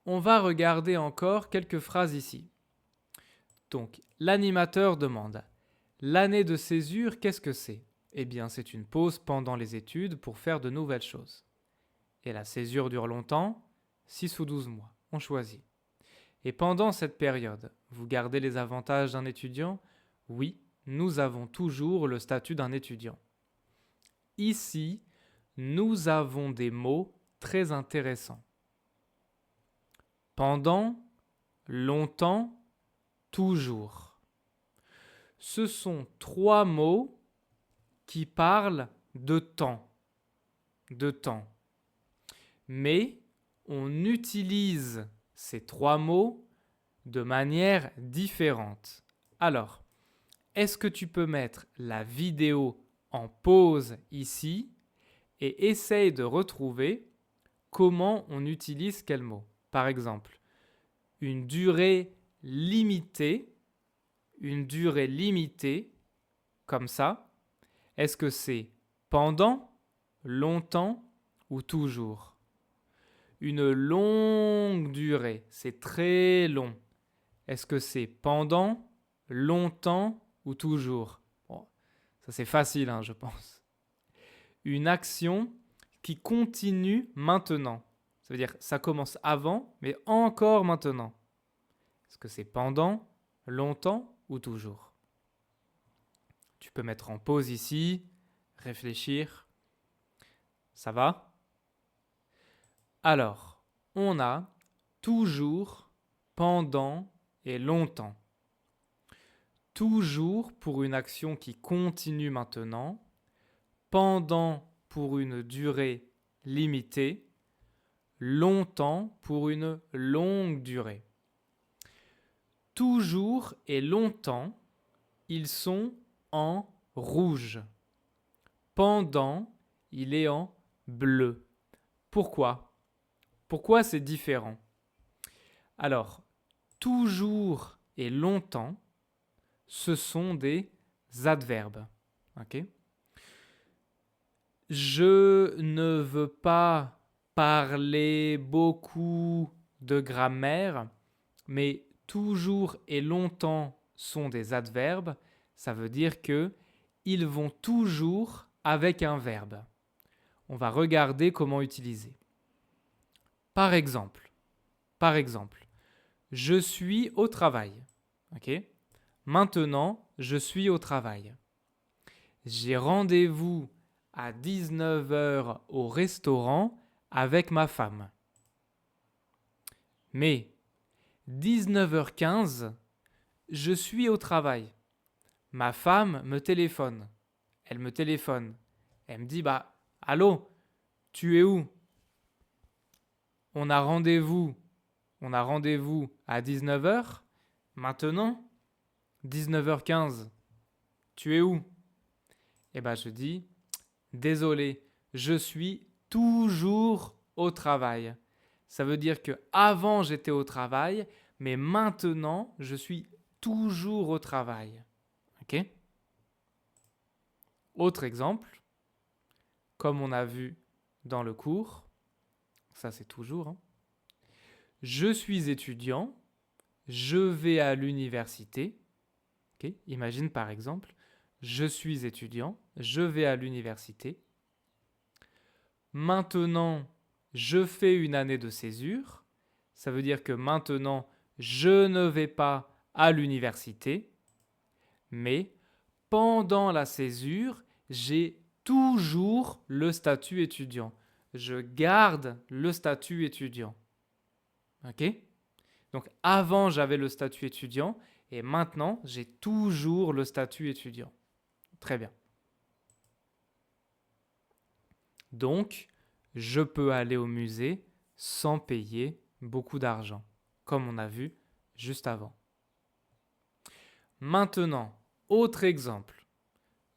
On va regarder encore quelques phrases ici. Donc, l'animateur demande: l'année de césure, qu'est-ce que c'est? Eh bien, c'est une pause pendant les études pour faire de nouvelles choses. Et la césure dure longtemps, 6 ou 12 mois. On choisit. Et pendant cette période, vous gardez les avantages d'un étudiant? Oui, nous avons toujours le statut d'un étudiant. Ici, nous avons des mots très intéressants. Pendant, longtemps, toujours. Ce sont 3 mots qui parlent de temps. De temps. Mais on utilise ces 3 mots de manière différente. Alors, est-ce que tu peux mettre la vidéo en pause ici et essaye de retrouver comment on utilise quel mot? Par exemple, une durée limitée, comme ça. Est-ce que c'est pendant, longtemps ou toujours? Une longue durée, c'est très long. Est-ce que c'est pendant, longtemps ou toujours? Bon, ça c'est facile, hein, je pense. Une action qui continue maintenant. Ça veut dire ça commence avant, mais encore maintenant. Est-ce que c'est pendant, longtemps ou toujours? Tu peux mettre en pause ici, réfléchir. Ça va? Alors, on a toujours, pendant et longtemps. Toujours pour une action qui continue maintenant, pendant pour une durée limitée, longtemps pour une longue durée. Toujours et longtemps, ils sont en rouge. Pendant, il est en bleu. Pourquoi? Pourquoi c'est différent? Alors, toujours et longtemps, ce sont des adverbes. Ok? Je ne veux pas parler beaucoup de grammaire, mais toujours et longtemps sont des adverbes. Ça veut dire que ils vont toujours avec un verbe. On va regarder comment utiliser. Par exemple, je suis au travail. Ok? Maintenant, je suis au travail. J'ai rendez-vous à 19 heures au restaurant avec ma femme. Mais 19h15, je suis au travail. Ma femme me téléphone. Elle me téléphone. Elle me dit: bah, allô, tu es où? On a rendez-vous. On a rendez-vous à 19h. Maintenant, 19h15. Tu es où? Eh ben, je dis: désolé, je suis toujours au travail. Ça veut dire que avant j'étais au travail, mais maintenant je suis toujours au travail. Ok? Autre exemple, comme on a vu dans le cours, ça c'est toujours, hein. Je suis étudiant, je vais à l'université. Ok? Imagine par exemple, je suis étudiant, je vais à l'université. Maintenant, je fais une année de césure. Ça veut dire que maintenant, je ne vais pas à l'université. Mais pendant la césure, j'ai toujours le statut étudiant. Je garde le statut étudiant. Ok? Donc avant, j'avais le statut étudiant et maintenant, j'ai toujours le statut étudiant. Très bien. Donc, je peux aller au musée sans payer beaucoup d'argent, comme on a vu juste avant. Maintenant, autre exemple.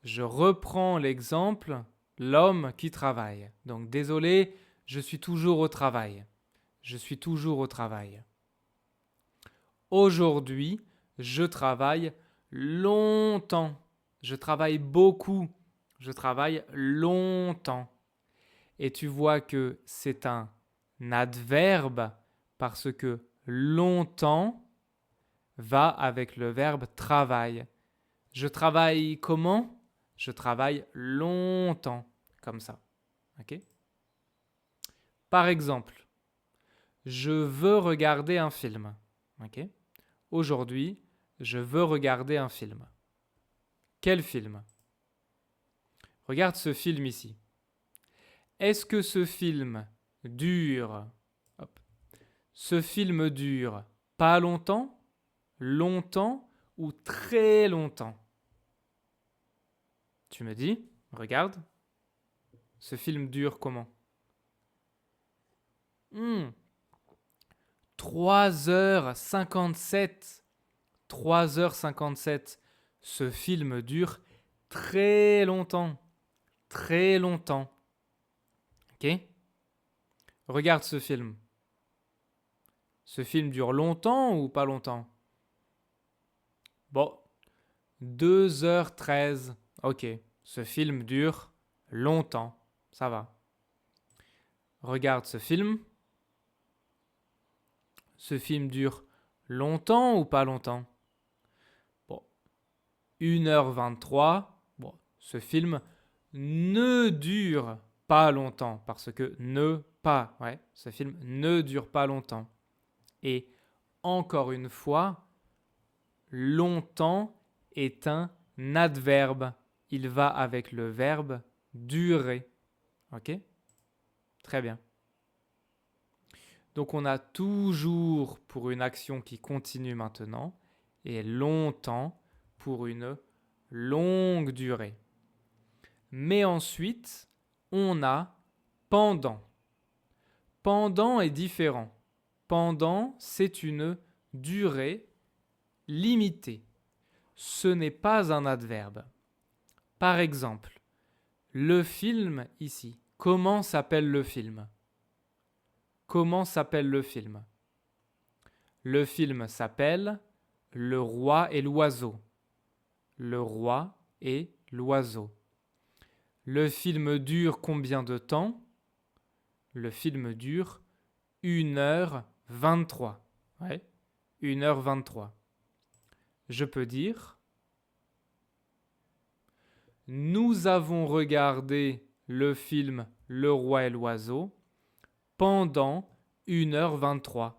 Je reprends l'exemple l'homme qui travaille. Donc désolé, je suis toujours au travail. Je suis toujours au travail. Aujourd'hui, je travaille longtemps. Je travaille beaucoup. Je travaille longtemps. Et tu vois que c'est un adverbe parce que longtemps va avec le verbe travail. Je travaille comment? Je travaille longtemps, comme ça. Ok? Par exemple, je veux regarder un film. Ok? Aujourd'hui, je veux regarder un film. Quel film? Regarde ce film ici. Est-ce que ce film dure? Hop. Ce film dure pas longtemps, longtemps ou très longtemps? Tu me dis, regarde. Ce film dure comment? 3h57. 3h57. Ce film dure très longtemps. Très longtemps. Ok? Regarde ce film. Ce film dure longtemps ou pas longtemps? Bon, 2h13. Ok, ce film dure longtemps. Ça va. Regarde ce film. Ce film dure longtemps ou pas longtemps? Bon, 1h23. Bon, ce film ne dure pas longtemps parce que ne pas, ouais, ce film ne dure pas longtemps. Et encore une fois, longtemps est un adverbe. Il va avec le verbe durer. Ok? Très bien. Donc on a toujours pour une action qui continue maintenant et longtemps pour une longue durée. Mais ensuite, on a pendant. Pendant est différent. Pendant, c'est une durée limitée. Ce n'est pas un adverbe. Par exemple, le film ici. Comment s'appelle le film? Comment s'appelle le film? Le film s'appelle Le roi et l'oiseau. Le roi et l'oiseau. Le film dure combien de temps? Le film dure 1h23. Ouais, 1h23. Je peux dire nous avons regardé le film Le roi et l'oiseau pendant 1h23.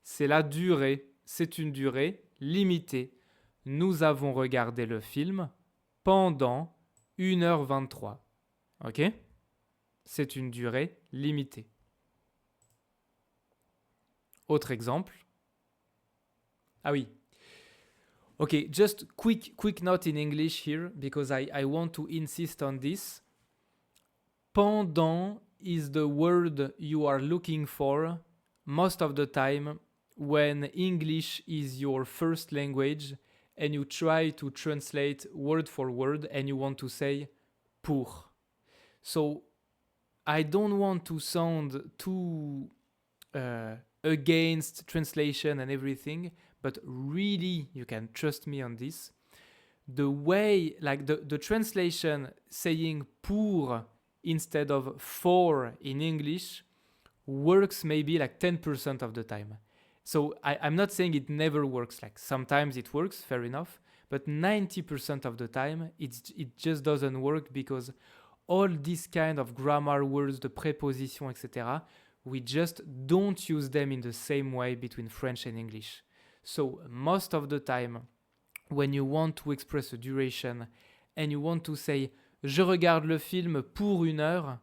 C'est la durée, c'est une durée limitée. Nous avons regardé le film pendant 1h23. Ok? C'est une durée limitée. Autre exemple. Ah oui. Okay, just quick note in English here because I want to insist on this. Pendant is the word you are looking for most of the time when English is your first language and you try to translate word for word and you want to say pour. So I don't want to sound too against translation and everything, but really you can trust me on this. The way, like the translation saying pour instead of for in English works maybe like 10% of the time. So I'm not saying it never works. Like sometimes it works, fair enough, but 90% of the time it just doesn't work because all these kind of grammar words, the preposition, etc., we just don't use them in the same way between French and English. So most of the time, when you want to express a duration and you want to say je regarde le film pour 1 heure,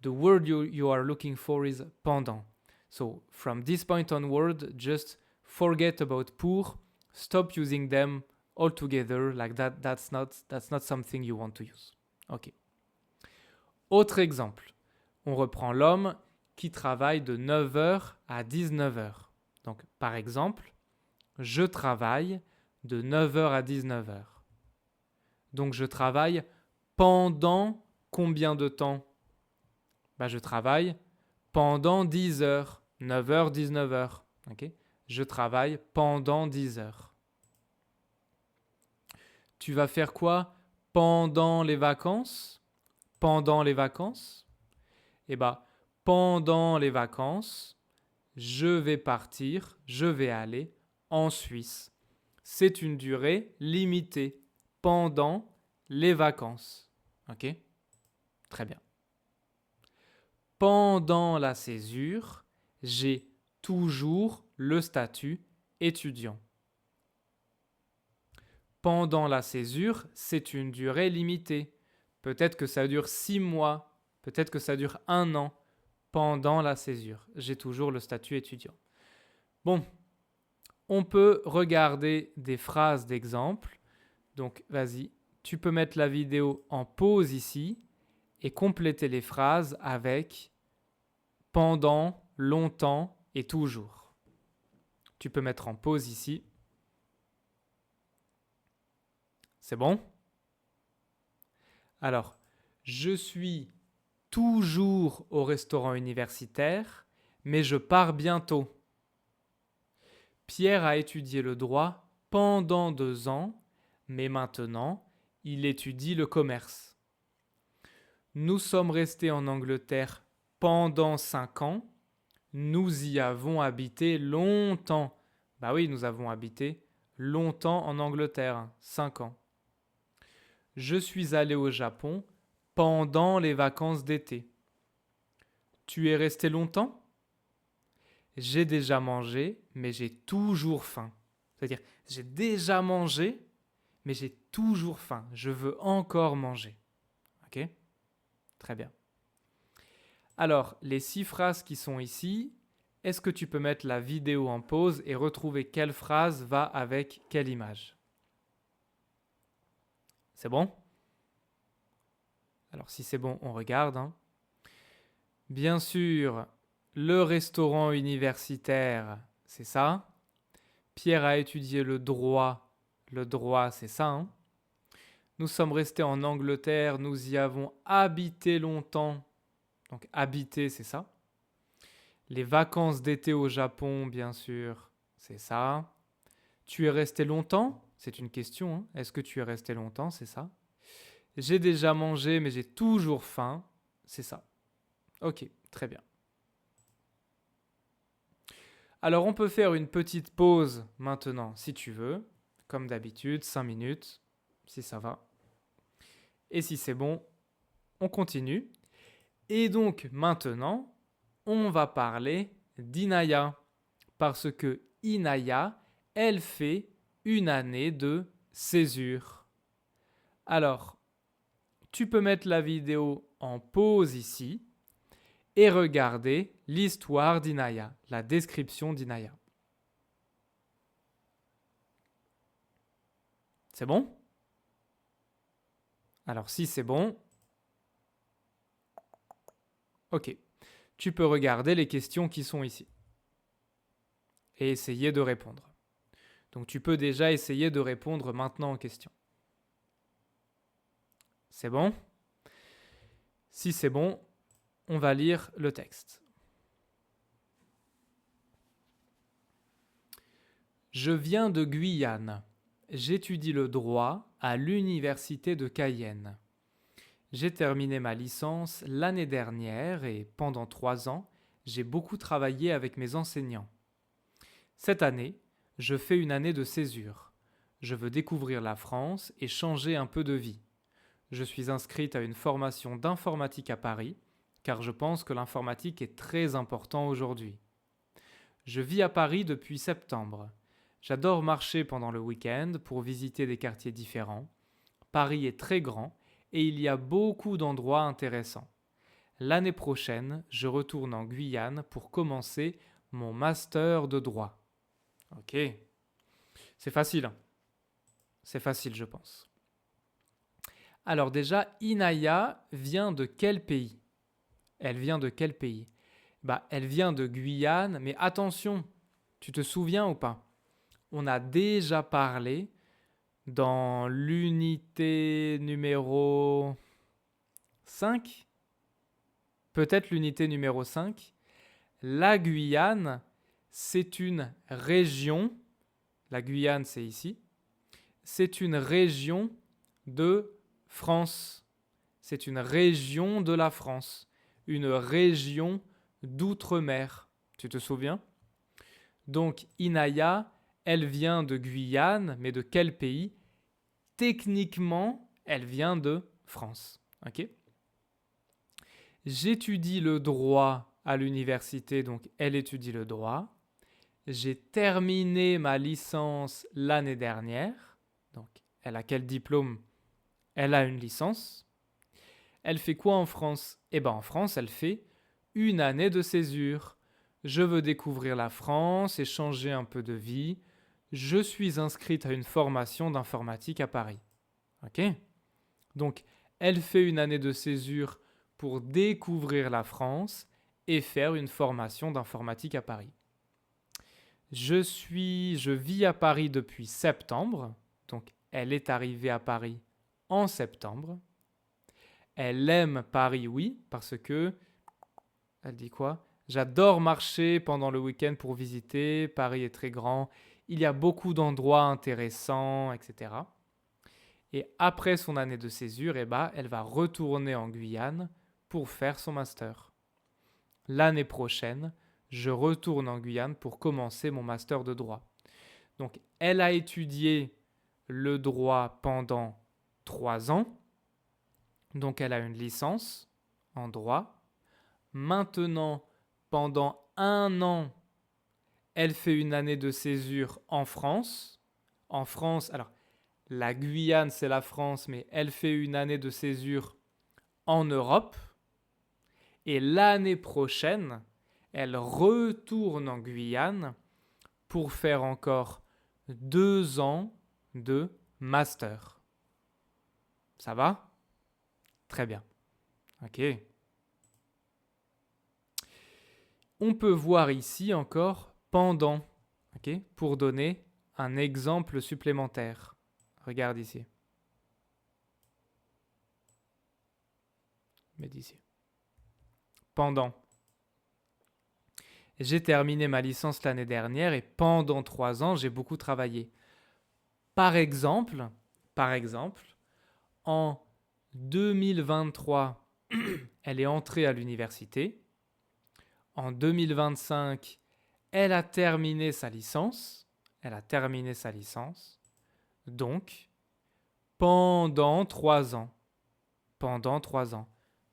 the word you are looking for is pendant. So from this point onward, just forget about pour, stop using them altogether like that. That's not something you want to use. Ok. Autre exemple. On reprend l'homme qui travaille de 9h à 19h. Donc par exemple, je travaille de 9h à 19h. Donc je travaille pendant combien de temps? Je travaille pendant 10 heures. 9h, 19h. Okay? Je travaille pendant 10 heures. Tu vas faire quoi pendant les vacances? Pendant les vacances? Pendant les vacances, je vais partir, je vais aller en Suisse. C'est une durée limitée pendant les vacances. Ok? Très bien. Pendant la césure, j'ai toujours le statut étudiant. Pendant la césure, c'est une durée limitée. Peut-être que ça dure 6 mois, peut-être que ça dure 1 an. Pendant la césure, j'ai toujours le statut étudiant. Bon, on peut regarder des phrases d'exemple. Donc, vas-y, tu peux mettre la vidéo en pause ici et compléter les phrases avec pendant, longtemps et toujours. Tu peux mettre en pause ici. C'est bon? Alors, je suis toujours au restaurant universitaire, mais je pars bientôt. Pierre a étudié le droit pendant 2 ans, mais maintenant, il étudie le commerce. Nous sommes restés en Angleterre pendant 5 ans. Nous y avons habité longtemps. Bah oui, nous avons habité longtemps en Angleterre, 5 ans. Je suis allé au Japon pendant les vacances d'été. Tu es resté longtemps? J'ai déjà mangé, mais j'ai toujours faim. C'est-à-dire, j'ai déjà mangé, mais j'ai toujours faim. Je veux encore manger. Ok? Très bien. Alors, les 6 phrases qui sont ici, est-ce que tu peux mettre la vidéo en pause et retrouver quelle phrase va avec quelle image? C'est bon? Alors, si c'est bon, on regarde. Hein. Bien sûr, le restaurant universitaire, c'est ça. Pierre a étudié le droit. Le droit, c'est ça. Hein. Nous sommes restés en Angleterre, nous y avons habité longtemps. Donc habiter, c'est ça. Les vacances d'été au Japon, bien sûr, c'est ça. Tu es resté longtemps? C'est une question. Hein. Est-ce que tu es resté longtemps? C'est ça. J'ai déjà mangé, mais j'ai toujours faim. C'est ça. Ok, très bien. Alors on peut faire une petite pause maintenant, si tu veux. Comme d'habitude, 5 minutes, si ça va. Et si c'est bon, on continue. Et donc maintenant, on va parler d'Inaya. Parce que Inaya, elle fait une année de césure. Alors, tu peux mettre la vidéo en pause ici et regarder l'histoire d'Inaya, la description d'Inaya. C'est bon? Alors si c'est bon, ok. Tu peux regarder les questions qui sont ici et essayer de répondre. Donc tu peux déjà essayer de répondre maintenant aux questions. C'est bon? Si c'est bon, on va lire le texte. Je viens de Guyane. J'étudie le droit à l'université de Cayenne. J'ai terminé ma licence l'année dernière et pendant 3 ans, j'ai beaucoup travaillé avec mes enseignants. Cette année, je fais une année de césure. Je veux découvrir la France et changer un peu de vie. Je suis inscrite à une formation d'informatique à Paris, car je pense que l'informatique est très important aujourd'hui. Je vis à Paris depuis septembre. J'adore marcher pendant le week-end pour visiter des quartiers différents. Paris est très grand et il y a beaucoup d'endroits intéressants. L'année prochaine, je retourne en Guyane pour commencer mon master de droit. Ok, c'est facile. C'est facile, je pense. Alors déjà, Inaya vient de quel pays? Elle vient de quel pays? Elle vient de Guyane, mais attention, tu te souviens ou pas? On a déjà parlé dans l'unité numéro 5, peut-être l'unité numéro 5. La Guyane, c'est une région, la Guyane c'est ici, c'est une région de France. C'est une région de la France, une région d'outre-mer. Tu te souviens? Donc, Inaya, elle vient de Guyane, mais de quel pays? Techniquement, elle vient de France. Ok? J'étudie le droit à l'université, donc elle étudie le droit. J'ai terminé ma licence l'année dernière. Donc, elle a quel diplôme? Elle a une licence. Elle fait quoi en France? Eh bien, en France, elle fait une année de césure. Je veux découvrir la France et changer un peu de vie. Je suis inscrite à une formation d'informatique à Paris. Ok? Donc, elle fait une année de césure pour découvrir la France et faire une formation d'informatique à Paris. Je vis à Paris depuis septembre. Donc, elle est arrivée à Paris en septembre. Elle aime Paris, oui, parce que, elle dit quoi? J'adore marcher pendant le week-end pour visiter. Paris est très grand. Il y a beaucoup d'endroits intéressants, etc. Et après son année de césure, eh ben, elle va retourner en Guyane pour faire son master. L'année prochaine, je retourne en Guyane pour commencer mon master de droit. Donc, elle a étudié le droit pendant 3 ans. Donc, elle a une licence en droit. Maintenant, pendant 1 an, elle fait une année de césure en France. En France, alors, la Guyane, c'est la France, mais elle fait une année de césure en Europe. Et l'année prochaine, elle retourne en Guyane pour faire encore 2 ans de master. Ça va? Très bien. Ok. On peut voir ici encore pendant, ok, pour donner un exemple supplémentaire. Regarde ici. Mais d'ici. Pendant. J'ai terminé ma licence l'année dernière et pendant 3 ans, j'ai beaucoup travaillé. Par exemple, en 2023, elle est entrée à l'université. En 2025, elle a terminé sa licence. Donc, pendant 3 ans.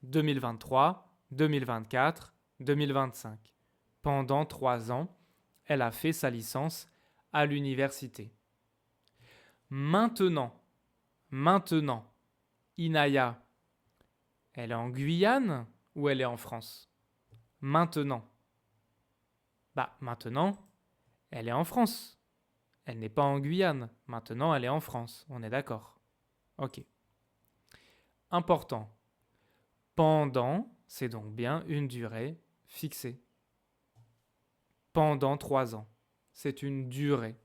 2023, 2024, 2025. Pendant 3 ans, elle a fait sa licence à l'université. Maintenant, Inaya, elle est en Guyane ou elle est en France? Maintenant. Maintenant, elle est en France. Elle n'est pas en Guyane. Maintenant, elle est en France. On est d'accord. Ok. Important. Pendant, c'est donc bien une durée fixée. Pendant 3 ans. C'est une durée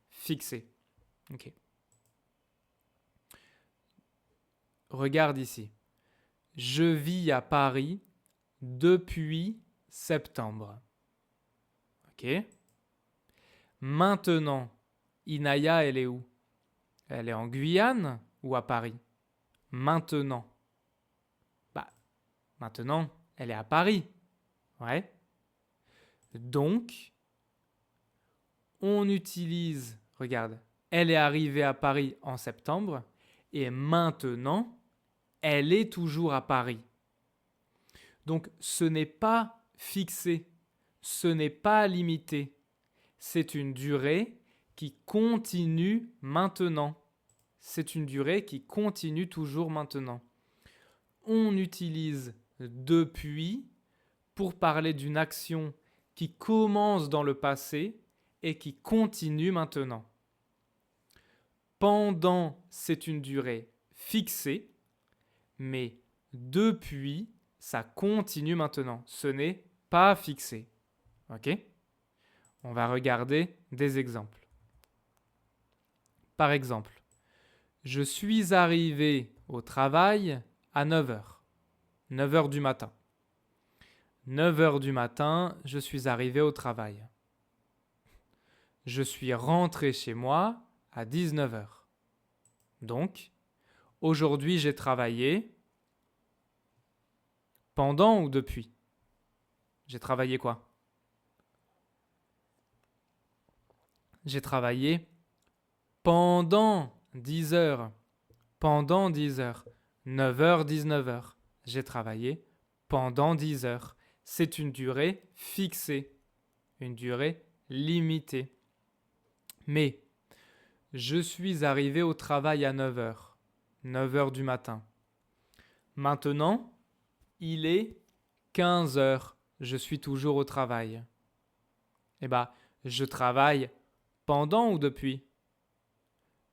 fixée. Ok. Regarde ici. Je vis à Paris depuis septembre. Ok. Maintenant, Inaya, elle est où? Elle est en Guyane ou à Paris? Maintenant. Maintenant, elle est à Paris. Ouais. Donc, on utilise, regarde, elle est arrivée à Paris en septembre et maintenant, elle est toujours à Paris. Donc, ce n'est pas fixé, ce n'est pas limité. C'est une durée qui continue maintenant. C'est une durée qui continue toujours maintenant. On utilise depuis pour parler d'une action qui commence dans le passé et qui continue maintenant. Pendant, c'est une durée fixée, mais depuis, ça continue maintenant. Ce n'est pas fixé. Ok? On va regarder des exemples. Par exemple, je suis arrivé au travail à 9h. 9h du matin. 9h du matin, je suis arrivé au travail. Je suis rentré chez moi à 19h. Donc, aujourd'hui, j'ai travaillé pendant ou depuis? J'ai travaillé quoi? J'ai travaillé pendant 10 heures. Pendant 10 heures. 9h, 19h. J'ai travaillé pendant 10 heures. C'est une durée fixée, une durée limitée. Mais je suis arrivé au travail à 9h. 9h du matin. Maintenant, il est 15 heures. Je suis toujours au travail. Eh bien, je travaille pendant ou depuis?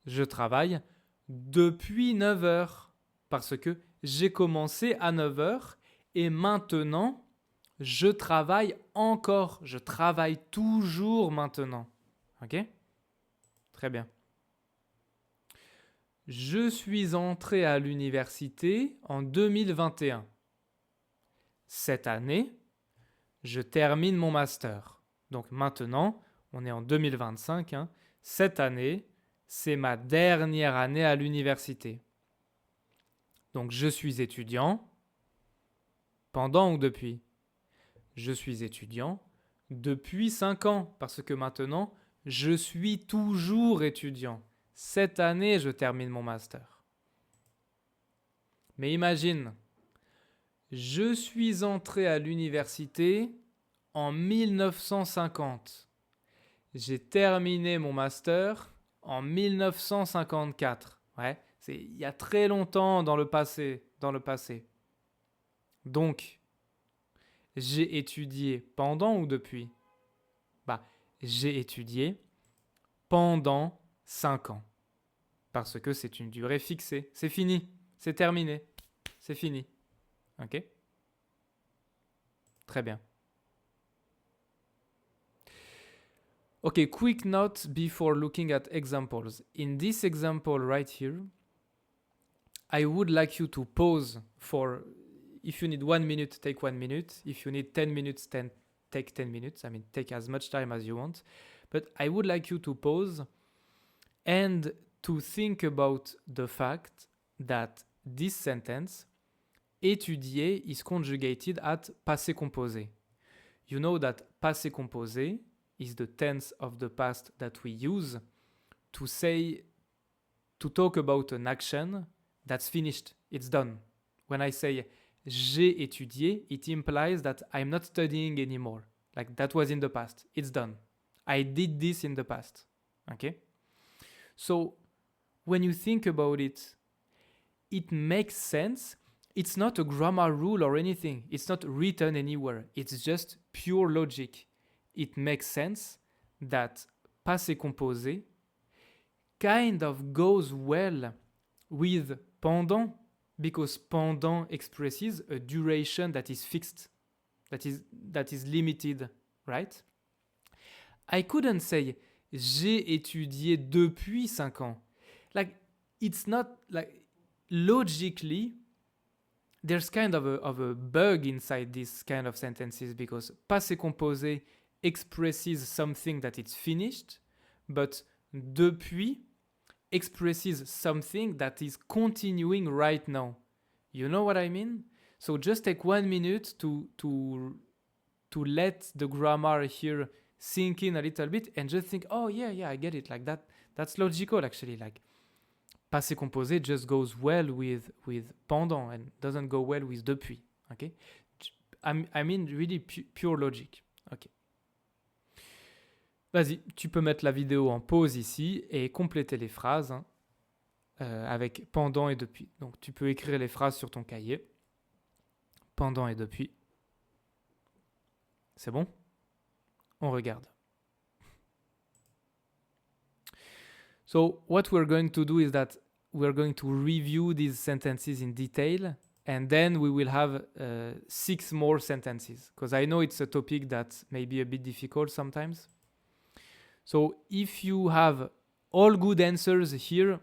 Je travaille depuis 9 heures. Parce que j'ai commencé à 9 heures et maintenant, je travaille encore. Je travaille toujours maintenant. Ok? Très bien. Je suis entré à l'université en 2021. Cette année, je termine mon master. Donc maintenant, on est en 2025. Cette année, c'est ma dernière année à l'université. Donc je suis étudiant pendant ou depuis? Je suis étudiant depuis 5 ans parce que maintenant, je suis toujours étudiant. Cette année, je termine mon master. Mais imagine, je suis entré à l'université en 1950. J'ai terminé mon master en 1954. Ouais, c'est il y a très longtemps dans le passé. Donc, j'ai étudié pendant ou depuis? J'ai étudié pendant 5 ans. Parce que c'est une durée fixée. C'est fini. C'est terminé. C'est fini. Ok? Très bien. Okay, quick note before looking at examples. In this example right here, I would like you to pause for, if you need 1 minute, take 1 minute. If you need 10 minutes, take 10 minutes. I mean, take as much time as you want. But I would like you to pause and to think about the fact that this sentence, étudier, is conjugated at passé composé. You know that passé composé is the tense of the past that we use to talk about an action that's finished, it's done. When I say j'ai étudié, it implies that I'm not studying anymore. Like that was in the past, it's done. I did this in the past. Okay? So when you think about it, it makes sense. It's not a grammar rule or anything. It's not written anywhere. It's just pure logic. It makes sense that passé composé kind of goes well with pendant because pendant expresses a duration that is fixed, that is limited, right? I couldn't say j'ai étudié depuis 5 ans. Like, it's not like logically there's kind of a bug inside these kind of sentences because passé composé expresses something that it's finished, but depuis expresses something that is continuing right now. You know what I mean? So just take 1 minute to let the grammar here sink in a little bit and just think, oh yeah, I get it. Like that, that's logical actually. Like passé composé just goes well with pendant and doesn't go well with depuis. Okay? I mean really pure logic. Okay. Vas-y, tu peux mettre la vidéo en pause ici et compléter les phrases avec pendant et depuis. Donc tu peux écrire les phrases sur ton cahier. Pendant et depuis. C'est bon? On regarde. So what we're going to do is that we're going to review these sentences in detail and then we will have 6 more sentences because I know it's a topic that may be a bit difficult sometimes. So if you have all good answers here,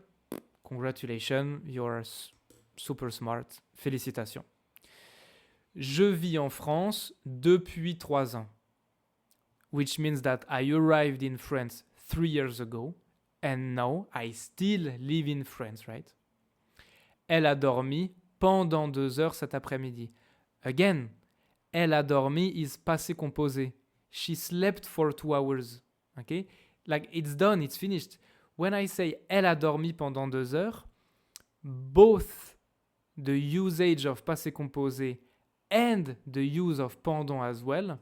congratulations, you're super smart. Félicitations. Je vis en France depuis 3 ans, which means that I arrived in France 3 years ago and now I still live in France, right? Elle a dormi pendant 2 heures cet après-midi. Again, elle a dormi is passé composé. She slept for 2 hours. Okay? Like, it's done, it's finished. When I say elle a dormi pendant 2 heures, both the usage of passé composé and the use of pendant as well,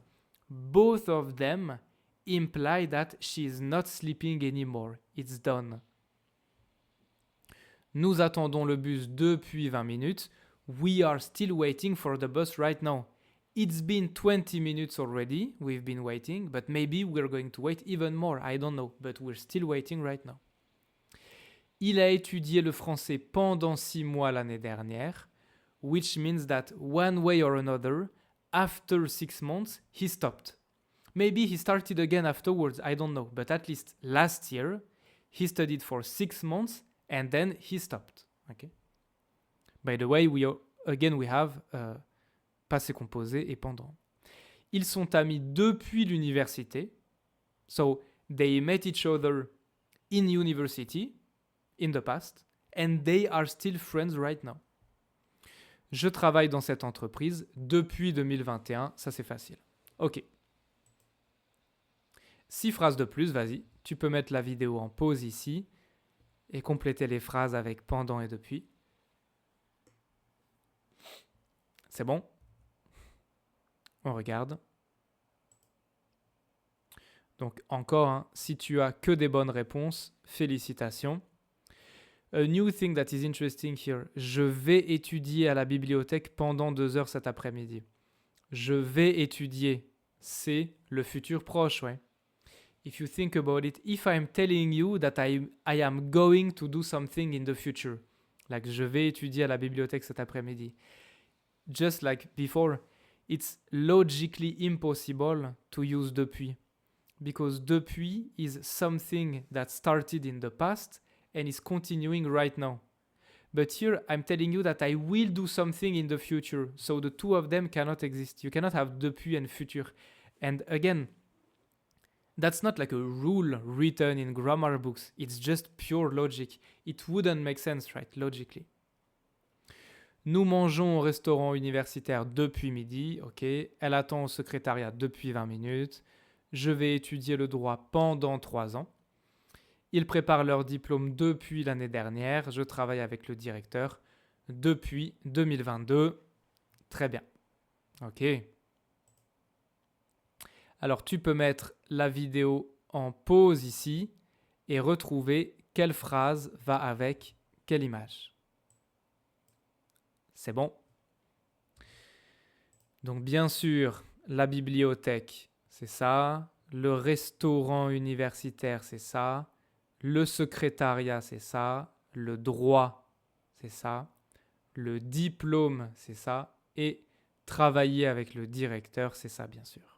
both of them imply that she is not sleeping anymore. It's done. Nous attendons le bus depuis 20 minutes. We are still waiting for the bus right now. It's been 20 minutes already. We've been waiting, but maybe we're going to wait even more. I don't know, but we're still waiting right now. Il a étudié le français pendant 6 mois l'année dernière, which means that one way or another, after 6 months, he stopped. Maybe he started again afterwards, I don't know, but at least last year, he studied for 6 months and then he stopped. Okay? By the way, we have passé composé et pendant. Ils sont amis depuis l'université. So they met each other in university in the past and they are still friends right now. Je travaille dans cette entreprise depuis 2021. Ça, c'est facile. OK. 6 phrases de plus, vas-y. Tu peux mettre la vidéo en pause ici et compléter les phrases avec pendant et depuis. C'est bon? On regarde. Donc encore, hein, si tu as que des bonnes réponses, félicitations. A new thing that is interesting here. Je vais étudier à la bibliothèque pendant 2 heures cet après-midi. Je vais étudier, c'est le futur proche, ouais. If you think about it, if I'm telling you that I am going to do something in the future, like je vais étudier à la bibliothèque cet après-midi, just like before, it's logically impossible to use depuis, because depuis is something that started in the past and is continuing right now. But here I'm telling you that I will do something in the future, so the two of them cannot exist. You cannot have depuis and future. And again, that's not like a rule written in grammar books. It's just pure logic. It wouldn't make sense, right, logically. Nous mangeons au restaurant universitaire depuis midi. OK. Elle attend au secrétariat depuis 20 minutes. Je vais étudier le droit pendant 3 ans. Ils préparent leur diplôme depuis l'année dernière. Je travaille avec le directeur depuis 2022. Très bien. OK. Alors, tu peux mettre la vidéo en pause ici et retrouver quelle phrase va avec quelle image. C'est bon? Donc, bien sûr, la bibliothèque, c'est ça. Le restaurant universitaire, c'est ça. Le secrétariat, c'est ça. Le droit, c'est ça. Le diplôme, c'est ça. Et travailler avec le directeur, c'est ça, bien sûr.